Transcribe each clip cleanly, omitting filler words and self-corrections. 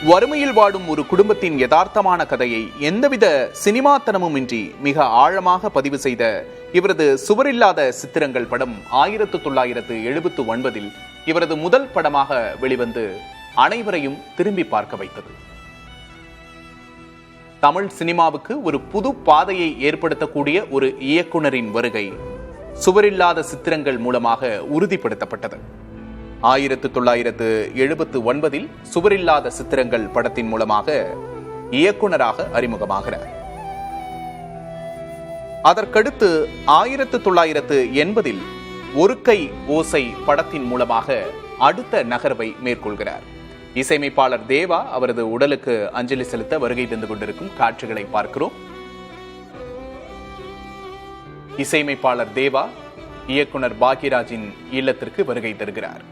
வறுமையில் வாடும் ஒரு குடும்பத்தின் யதார்த்தமான கதையை எந்தவித சினிமாத்தனமுமின்றி மிக ஆழமாக பதிவு செய்த இவரது சுவரில்லாத சித்திரங்கள் படம் 1979 இவரது முதல் படமாக வெளிவந்து அனைவரையும் திரும்பி பார்க்க வைத்தது. தமிழ் சினிமாவுக்கு ஒரு புது பாதையை ஏற்படுத்தக்கூடிய ஒரு இயக்குனரின் வருகை சுவரில்லாத சித்திரங்கள் மூலமாக உறுதிப்படுத்தப்பட்டது. 1979 சுவரில்லாத சித்திரங்கள் படத்தின் மூலமாக இயக்குனராக அறிமுகமாகிறார். அதற்கடுத்து 1980 ஒரு கை ஓசை படத்தின் மூலமாக அடுத்த நகர்வை மேற்கொள்கிறார். இசையமைப்பாளர் தேவா அவரது உடலுக்கு அஞ்சலி செலுத்த வருகை தந்து கொண்டிருக்கும் காட்சிகளை பார்க்கிறோம். இசையமைப்பாளர் தேவா இயக்குனர் பாக்யராஜின் இல்லத்திற்கு வருகை தருகிறார்.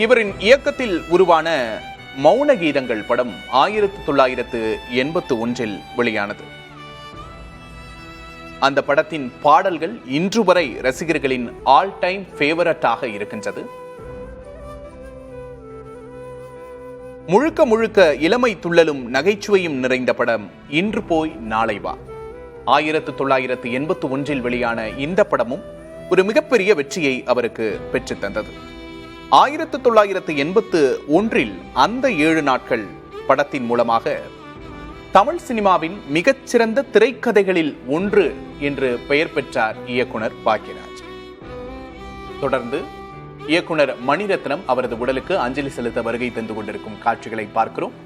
இவரின் இயக்கத்தில் உருவான மௌன கீதங்கள் படம் 1981 வெளியானது. அந்த படத்தின் பாடல்கள் இன்று வரை ரசிகர்களின் ஆல் டைம் ஃபேவரட்டாக இருக்கின்றது. முழுக்க முழுக்க இளமை துள்ளலும் நகைச்சுவையும் நிறைந்த படம் இன்று போய் நாளை வா. 1981 வெளியான இந்த படமும் ஒரு மிகப்பெரிய வெற்றியை அவருக்கு பெற்றுத் தந்தது. 1981 அந்த 7 நாட்கள் படத்தின் மூலமாக தமிழ் சினிமாவின் மிகச்சிறந்த திரைக்கதைகளில் ஒன்று என்று பெயர் பெற்றார் இயக்குனர் பாக்யராஜ். தொடர்ந்து இயக்குனர் மணிரத்னம் அவரது உடலுக்கு அஞ்சலி செலுத்த வருகை தந்து கொண்டிருக்கும் காட்சிகளை பார்க்கிறோம்.